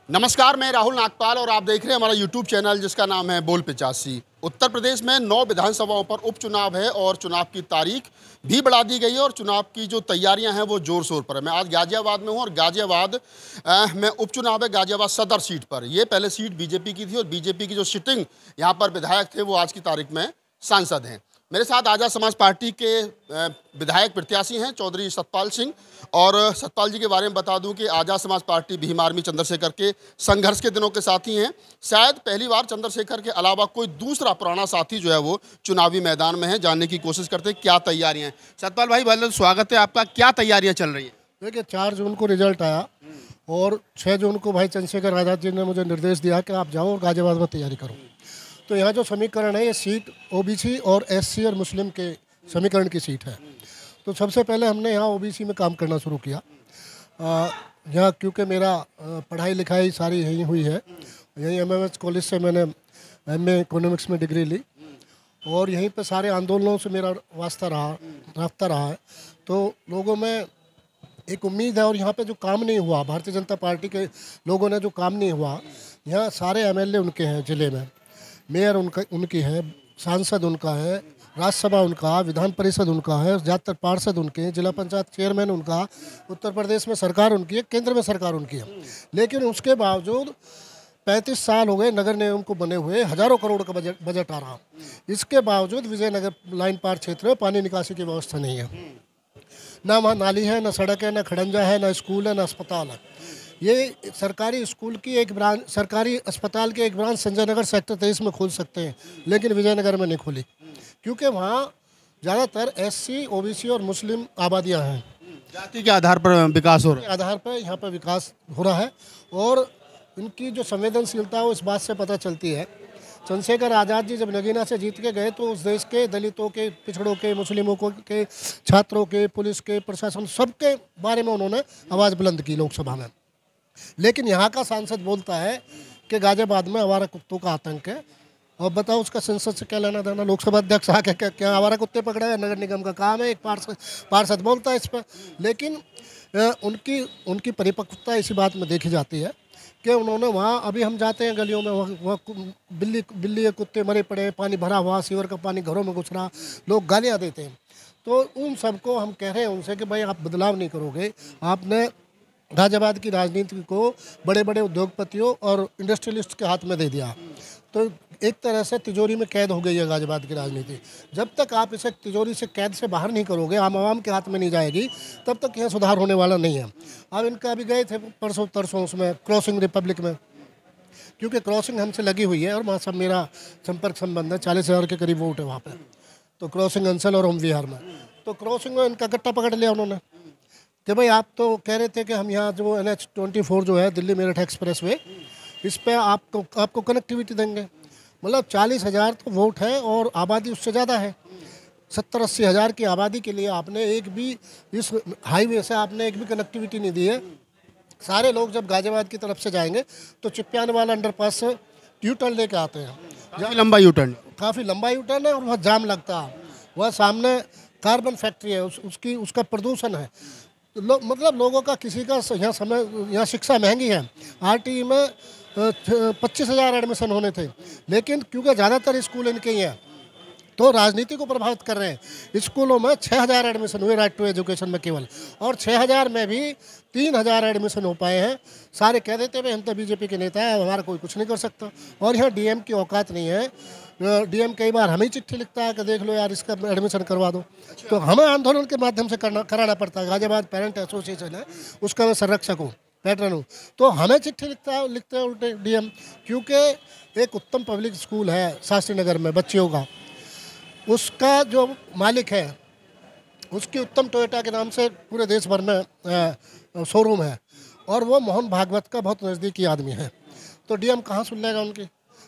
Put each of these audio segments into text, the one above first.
नमस्कार, मैं राहुल नागपाल और आप देख रहे हैं हमारा YouTube चैनल जिसका नाम है बोल 85। उत्तर प्रदेश में 9 विधानसभाओं पर उपचुनाव है और चुनाव की तारीख भी बढ़ा दी गई है और चुनाव की जो तैयारियां हैं वो जोर शोर पर है। मैं आज गाजियाबाद में हूं और गाजियाबाद में उपचुनाव है गाजियाबाद सदर सीट पर। ये पहले सीट बीजेपी की थी और बीजेपी की जो सिटिंग यहाँ पर विधायक थे वो आज की तारीख में सांसद हैं। मेरे साथ आज़ाद समाज पार्टी के विधायक प्रत्याशी हैं चौधरी सतपाल सिंह। और सतपाल जी के बारे में बता दूं कि आज़ाद समाज पार्टी भीम आर्मी चंद्रशेखर के संघर्ष के दिनों के साथी हैं। शायद पहली बार चंद्रशेखर के अलावा कोई दूसरा पुराना साथी जो है वो चुनावी मैदान में है। जानने की कोशिश करते हैं क्या तैयारियां हैं। सतपाल भाई बहुत स्वागत है आपका, क्या तैयारियां चल रही हैं? देखिए 4 जून को रिजल्ट आया और 6 जून को भाई चंद्रशेखर आज़ाद जी ने मुझे निर्देश दिया कि आप जाओ और गाजियाबाद में तैयारी करो। तो यहाँ जो समीकरण है ये सीट ओबीसी और एससी और मुस्लिम के समीकरण की सीट है। तो सबसे पहले हमने यहाँ ओबीसी में काम करना शुरू किया। यहाँ क्योंकि मेरा पढ़ाई लिखाई सारी यहीं हुई है, यहीं एमएमएस कॉलेज से मैंने एमए इकोनॉमिक्स में डिग्री ली और यहीं पे सारे आंदोलनों से मेरा रास्ता रहा है। तो लोगों में एक उम्मीद है और यहाँ पे जो काम नहीं हुआ, भारतीय जनता पार्टी के लोगों ने जो काम नहीं हुआ, यहाँ सारे एमएलए उनके हैं, ज़िले में मेयर उनकी है, सांसद उनका है, राज्यसभा उनका, विधान परिषद उनका है, ज़्यादातर पार्षद उनके हैं, जिला पंचायत चेयरमैन उनका, उत्तर प्रदेश में सरकार उनकी है, केंद्र में सरकार उनकी है। लेकिन उसके बावजूद 35 साल हो गए नगर निगम को बने हुए, हज़ारों करोड़ का बजट आ रहा। इसके बावजूद विजयनगर लाइन पार क्षेत्र में पानी निकासी की व्यवस्था नहीं है। ना वहाँ नाली है, ना सड़क है, ना खड़ंजा है, ना स्कूल है, ना अस्पताल है। ये सरकारी स्कूल की एक ब्रांच, सरकारी अस्पताल की एक ब्रांच संजय नगर सेक्टर 23 में खोल सकते हैं, लेकिन विजयनगर में नहीं खोली क्योंकि वहाँ ज़्यादातर एससी, ओबीसी और मुस्लिम आबादियाँ हैं। जाति के आधार पर विकास हो रहा है, आधार पर यहाँ पर विकास हो रहा है और इनकी जो संवेदनशीलता है वो इस बात से पता चलती है। चंद्रशेखर आज़ाद जी जब नगीना से जीत के गए तो उस देश के दलितों के, पिछड़ों के, मुस्लिमों के, छात्रों के, पुलिस के, प्रशासन सबके बारे में उन्होंने आवाज़ बुलंद की लोकसभा में। लेकिन यहाँ का सांसद बोलता है कि गाजियाबाद में आवारा कुत्तों का आतंक है। और बताओ उसका संसद से क्या लेना देना? लोकसभा अध्यक्ष आके क्या आवारा कुत्ते पकड़े हैं? नगर निगम का काम है, एक पार्षद बोलता है इस पर। लेकिन उनकी परिपक्वता इसी बात में देखी जाती है कि उन्होंने वहाँ, अभी हम जाते हैं गलियों में, वहाँ बिल्ली के कुत्ते मरे पड़े, पानी भरा हुआ, सीवर का पानी घरों में घुस रहा, लोग गालियाँ देते हैं। तो उन सबको हम कह रहे हैं उनसे कि भाई आप बदलाव नहीं करोगे, आपने गाजियाबाद की राजनीति को बड़े बड़े उद्योगपतियों और इंडस्ट्रियलिस्ट के हाथ में दे दिया। तो एक तरह से तिजोरी में कैद हो गई है गाजियाबाद की राजनीति। जब तक आप इसे तिजोरी से कैद से बाहर नहीं करोगे, आम के हाथ में नहीं जाएगी, तब तक यह सुधार होने वाला नहीं है। अब इनका अभी गए थे परसों उसमें क्रॉसिंग रिपब्लिक में, क्योंकि क्रॉसिंग हमसे लगी हुई है और वहाँ सब मेरा संपर्क संबंध है, 40,000 के करीब वोट है वहाँ पर। तो क्रॉसिंग अंसल और ओम विहार में, तो क्रॉसिंग में इनका गट्टा पकड़ लिया उन्होंने कि भाई आप तो कह रहे थे कि हम यहाँ जो NH-24 जो है दिल्ली मेरठ एक्सप्रेस वे, इस पर आपको कनेक्टिविटी देंगे। मतलब 40,000 तो वोट है और आबादी उससे ज़्यादा है। 70-80 हज़ार की आबादी के लिए आपने एक भी इस हाईवे से आपने एक भी कनेक्टिविटी नहीं दी है। सारे लोग जब गाजियाबाद की तरफ से जाएंगे तो चिप्यान वाला अंडरपास से यूटर्न लेके आते हैं। काफ़ी लंबा यूटर्न है और वहाँ जाम लगता है। वह सामने कार्बन फैक्ट्री है, उसका प्रदूषण है। मतलब लोगों का किसी का यहाँ शिक्षा महंगी है। RTE में 25,000 एडमिशन होने थे, लेकिन क्योंकि ज़्यादातर स्कूल इनके ही हैं तो राजनीति को प्रभावित कर रहे हैं। स्कूलों में 6,000 एडमिशन हुए राइट टू एजुकेशन में केवल, और 6,000 में भी 3,000 एडमिशन हो पाए हैं। सारे कह देते हैं हम तो बीजेपी के नेता हैं, हमारा कोई कुछ नहीं कर सकता। और यहाँ DM की औकात नहीं है। DM कई बार हमें चिट्ठी लिखता है कि देख लो यार इसका एडमिशन करवा दो। तो हमें आंदोलन के माध्यम से कराना पड़ता है। गाजियाबाद पेरेंट एसोसिएशन है, उसका मैं संरक्षक हूँ, पैटर्न हूँ। तो हमें चिट्ठी लिखते हैं उल्टे DM, क्योंकि एक उत्तम पब्लिक स्कूल है शास्त्री नगर में बच्चियों का, उसका जो मालिक है उसकी उत्तम टोयोटा के नाम से पूरे देश भर में शोरूम है और वो मोहन भागवत का बहुत नज़दीकी आदमी है। तो DM कहाँ सुन लेगा उनकी?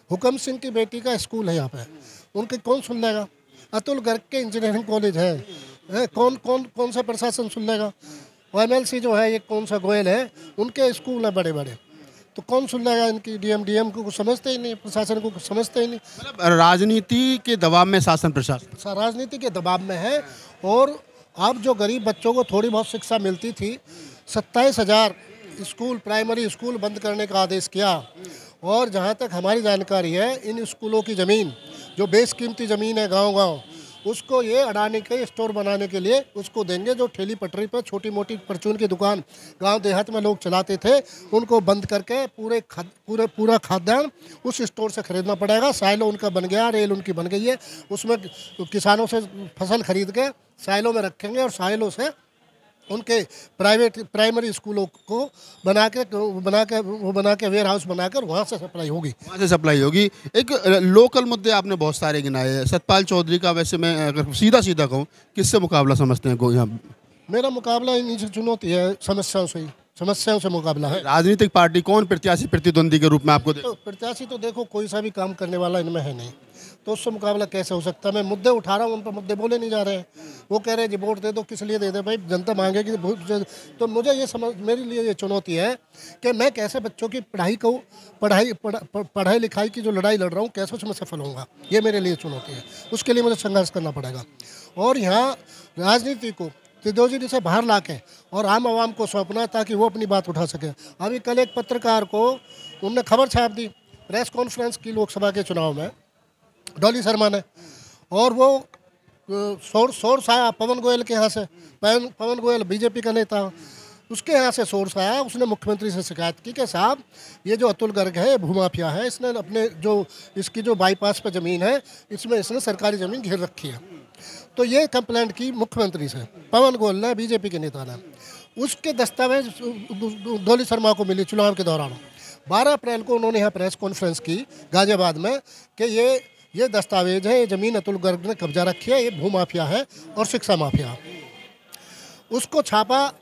हुकम सिंह की बेटी का स्कूल है यहाँ पे, उनके कौन सुन लेगा? अतुल गर्ग के इंजीनियरिंग कॉलेज है, कौन सा प्रशासन सुन लेगा? MLC जो है ये कौन सा गोयल है, उनके स्कूल है बड़े बड़े, तो कौन सुन लेगा इनकी? DM को कुछ समझते ही नहीं, प्रशासन को कुछ समझते ही नहीं। मतलब राजनीति के दबाव में शासन प्रशासन राजनीति के दबाव में है और अब जो गरीब बच्चों को थोड़ी बहुत शिक्षा मिलती थी, 27,000 स्कूल, प्राइमरी स्कूल बंद करने का आदेश किया। और जहाँ तक हमारी जानकारी है, इन स्कूलों की ज़मीन, जो बेशकीमती ज़मीन है गांव-गांव, उसको ये अडानी के स्टोर बनाने के लिए उसको देंगे। जो ठेली पटरी पर छोटी मोटी परचून की दुकान गांव देहात में लोग चलाते थे, उनको बंद करके पूरा खाद्यान्न उस स्टोर से खरीदना पड़ेगा। साइलो उनका बन गया, रेल उनकी बन गई है, उसमें किसानों से फसल खरीद के साइलो में रखेंगे और साइलो से उनके प्राइमरी स्कूलों को बना के वेयर हाउस बनाकर वहाँ से सप्लाई होगी। वहाँ से सप्लाई होगी। एक लोकल मुद्दे आपने बहुत सारे गिनाए हैं। सतपाल चौधरी का, वैसे मैं अगर सीधा सीधा कहूँ, किससे मुकाबला समझते हैं को यहाँ? मेरा मुकाबला इन्हीं से चुनौती है, समस्याओं से मुकाबला है। राजनीतिक पार्टी कौन प्रत्याशी प्रतिद्वंदी के रूप में आपको तो प्रत्याशी तो देखो कोई सा भी काम करने वाला इनमें है नहीं, तो उससे मुकाबला कैसे हो सकता है? मैं मुद्दे उठा रहा हूँ, उन पर मुद्दे बोले नहीं जा रहे हैं। वो कह रहे हैं जी वोट दे दो, किस लिए दे दे भाई, जनता मांगेगी तो मुझे ये समझ, मेरे लिए ये चुनौती है कि मैं कैसे बच्चों की पढ़ाई लिखाई की जो लड़ाई लड़ रहा हूँ, कैसे उसमें सफल होऊंगा, ये मेरे लिए चुनौती है। उसके लिए मुझे संघर्ष करना पड़ेगा। और यहाँ राजनीति को तिजोरी से बाहर लाके और आम आवाम को सौंपना, ताकि वो अपनी बात उठा सके। अभी कल एक पत्रकार को उनने खबर छाप दी, प्रेस कॉन्फ्रेंस की लोकसभा के चुनाव में डॉली शर्मा ने, और वो सोर्स आया पवन गोयल के यहाँ से। पवन गोयल बीजेपी का नेता, उसके यहाँ से सोर्स आया, उसने मुख्यमंत्री से शिकायत की कि साहब ये जो अतुल गर्ग है भूमाफिया है, इसने अपने इसकी जो बाईपास पे ज़मीन है, इसमें इसने सरकारी ज़मीन घेर रखी है। तो ये कंप्लेंट की मुख्यमंत्री से पवन गोयल ने, बीजेपी के नेता ने। उसके दस्तावेज डॉली शर्मा को मिली चुनाव के दौरान। 12 अप्रैल को उन्होंने यहाँ प्रेस कॉन्फ्रेंस की गाजियाबाद में कि ये दस्तावेज है, ये ज़मीन अतुल गर्ग ने कब्जा रखी है, ये भूमाफिया है और शिक्षा माफिया। उसको छापा,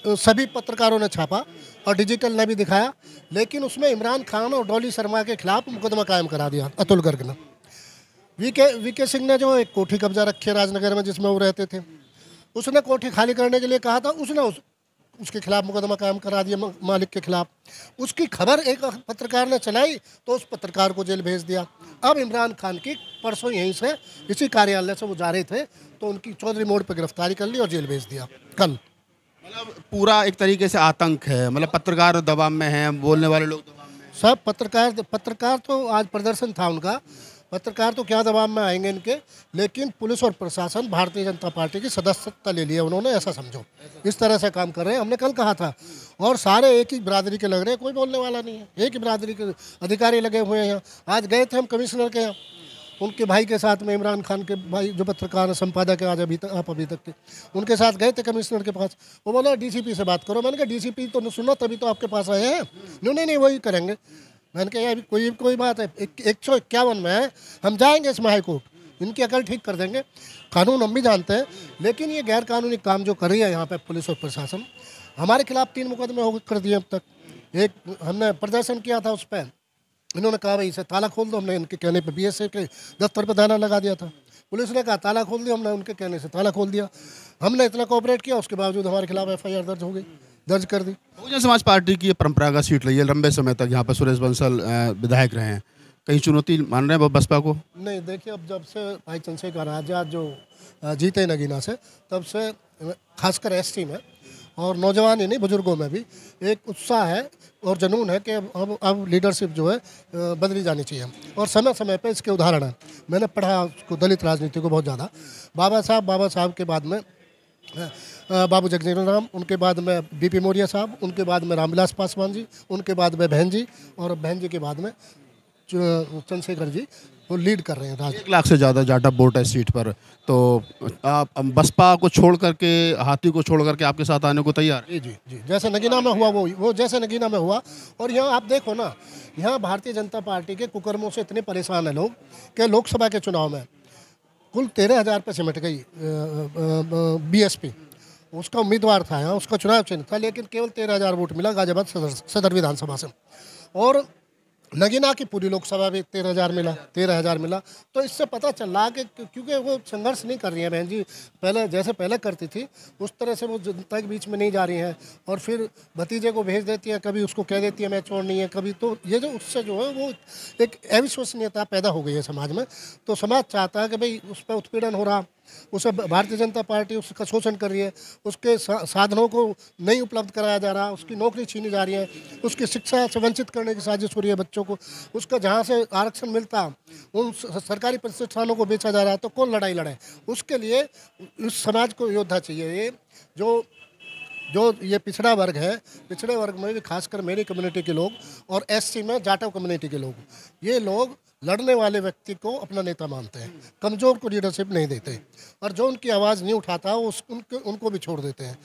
सभी पत्रकारों ने छापा और डिजिटल ने भी दिखाया, लेकिन उसमें इमरान खान और डॉली शर्मा के खिलाफ मुकदमा कायम करा दिया अतुल गर्ग ने। वीके सिंह ने जो एक कोठी कब्जा रखी है राजनगर में, जिसमें वो रहते थे, उसने कोठी खाली करने के लिए कहा था, उसने उसके खिलाफ मुकदमा कायम करा दिया, मालिक के खिलाफ। उसकी खबर एक पत्रकार ने चलाई तो उस पत्रकार को जेल भेज दिया। अब इमरान खान की परसों यहीं से, इसी कार्यालय से वो जा रहे थे, तो उनकी चौधरी मोड़ पर गिरफ्तारी कर ली और जेल भेज दिया कल। मतलब पूरा एक तरीके से आतंक है, मतलब पत्रकार दबाव में हैं, बोलने वाले लोग दबाव में हैं। सब पत्रकार तो आज प्रदर्शन था उनका, पत्रकार तो क्या दबाव में आएंगे इनके, लेकिन पुलिस और प्रशासन भारतीय जनता पार्टी की सदस्यता ले लिया उन्होंने, ऐसा समझो। इस तरह से काम कर रहे हैं, हमने कल कहा था। और सारे एक ही बिरादरी के लग रहे हैं, कोई बोलने वाला नहीं है, एक ही बिरादरी के अधिकारी लगे हुए हैं यहाँ। आज गए थे हम कमिश्नर के यहाँ, उनके भाई के साथ में, इमरान खान के भाई जो पत्रकार संपादक है आज अभी तक के, उनके साथ गए थे कमिश्नर के पास। वो बोला डीसीपी से बात करो। मैंने कहा डीसीपी तो सुना तभी तो आपके पास आए हैं। नहीं वही करेंगे। मैंने कहा यार कोई बात है, 151 में है, हम जाएंगे इसमें हाई कोर्ट, इनकी अकल ठीक कर देंगे। कानून हम भी जानते हैं, लेकिन ये गैर कानूनी काम जो कर रही है यहाँ पे पुलिस और प्रशासन, हमारे खिलाफ 3 मुकदमे कर दिए अब तक। एक हमने प्रदर्शन किया था, उस पर इन्होंने कहा भाई इसे ताला खोल दो, हमने इनके कहने पर बीएसएफ के दफ्तर पर ताला लगा दिया था। पुलिस ने कहा ताला खोल दिया, हमने उनके कहने से ताला खोल दिया। हमने इतना कोऑपरेट किया, उसके बावजूद हमारे खिलाफ एफआईआर दर्ज कर दी। बहुजन समाज पार्टी की ये परंपरागत सीट रही है लंबे समय तक, यहाँ पर सुरेश बंसल विधायक रहे हैं, कहीं चुनौती मान रहे हैं बसपा को? नहीं, देखिए अब जब से भाई चंद्रशेखर आज़ाद जो जीते नगीना से, तब से खासकर एसटी में और नौजवान ही नहीं बुजुर्गों में भी एक उत्साह है और जुनून है कि अब लीडरशिप जो है बदली जानी चाहिए। और समय समय पे इसके उदाहरण हैं। मैंने पढ़ा उसको, दलित राजनीति को बहुत ज़्यादा। बाबा साहब के बाद में बाबू जगजीवन राम, उनके बाद में बीपी मौर्य साहब, उनके बाद में रामविलास पासवान जी, उनके बाद में बहन जी, और बहन जी के बाद में चंद्रशेखर जी वो लीड कर रहे हैं। 1 लाख से ज़्यादा जाटा वोट है सीट पर, तो आप बसपा को छोड़ करके, हाथी को छोड़ करके आपके साथ आने को तैयार? जी, जैसे नगीना में हुआ वो जैसे नगीना में हुआ। और यहाँ आप देखो ना, यहाँ भारतीय जनता पार्टी के कुकर्मों से इतने परेशान हैं लोग कि लोकसभा के चुनाव में कुल 13,000 पे सिमट गई बीएसपी। उसका उम्मीदवार था यहाँ, उसका चुनाव चिन्ह था, लेकिन केवल 13,000 वोट मिला गाजियाबाद सदर विधानसभा से। और नगीना की पूरी लोकसभा भी 13,000 मिला। तो इससे पता चल रहा कि क्योंकि वो संघर्ष नहीं कर रही है बहन जी, पहले करती थी उस तरह से वो जनता के बीच में नहीं जा रही हैं। और फिर भतीजे को भेज देती है, कभी उसको कह देती है मैं छोड़नी है, कभी तो ये जो उससे जो है वो एक अविश्वसनीयता पैदा हो गई है समाज में। तो समाज चाहता है कि भाई उस पर उत्पीड़न हो रहा, उसे भारतीय जनता पार्टी उसका शोषण कर रही है, उसके साधनों को नहीं उपलब्ध कराया जा रहा, उसकी नौकरी छीनी जा रही है, उसकी शिक्षा से वंचित करने की साजिश हो रही है बच्चों को, उसका जहाँ से आरक्षण मिलता उन सरकारी प्रतिष्ठानों को बेचा जा रहा है, तो कौन लड़ाई लड़े? उसके लिए इस समाज को योद्धा चाहिए। ये जो ये पिछड़ा वर्ग है, पिछड़े वर्ग में भी खासकर मेरी कम्युनिटी के लोग और एससी में जाटव कम्युनिटी के लोग, ये लोग लड़ने वाले व्यक्ति को अपना नेता मानते हैं, कमज़ोर को लीडरशिप नहीं देते, और जो उनकी आवाज़ नहीं उठाता वो उनको भी छोड़ देते हैं।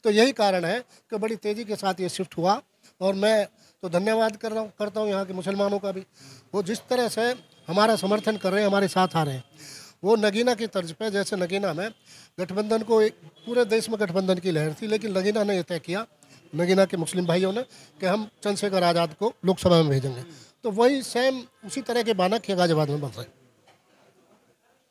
तो यही कारण है कि बड़ी तेज़ी के साथ ये शिफ्ट हुआ, और मैं तो धन्यवाद करता हूँ यहाँ के मुसलमानों का भी। वो जिस तरह से हमारा समर्थन कर रहे हैं, हमारे साथ आ रहे हैं, वो नगीना की तर्ज पे, जैसे नगीना में गठबंधन को एक पूरे देश में गठबंधन की लहर थी, लेकिन नगीना ने यह तय किया, नगीना के मुस्लिम भाइयों ने, कि हम चंद्रशेखर आज़ाद को लोकसभा में भेजेंगे। तो वही सेम उसी तरह के बानक गाजियाबाद में बन रहे हैं।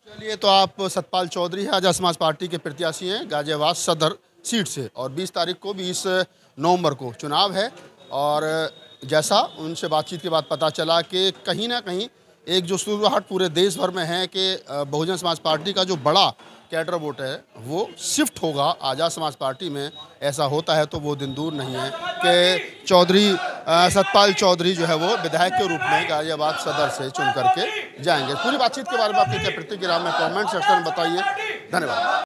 चलिए, तो आप सतपाल चौधरी आज़ाद समाज पार्टी के प्रत्याशी हैं गाजियाबाद सदर सीट से, और 20 तारीख को 20 नवंबर को चुनाव है। और जैसा उनसे बातचीत के बाद पता चला कि कहीं ना कहीं एक जो शुरुआत पूरे देश भर में है कि बहुजन समाज पार्टी का जो बड़ा कैडर वोट है वो शिफ्ट होगा आज़ाद समाज पार्टी में। ऐसा होता है तो वो दिन दूर नहीं है कि सतपाल चौधरी जो है वो विधायक के रूप में गाजियाबाद सदर से चुन करके जाएंगे। पूरी बातचीत के बारे में आपकी क्या प्रतिक्रिया में कमेंट सेक्शन में बताइए। धन्यवाद।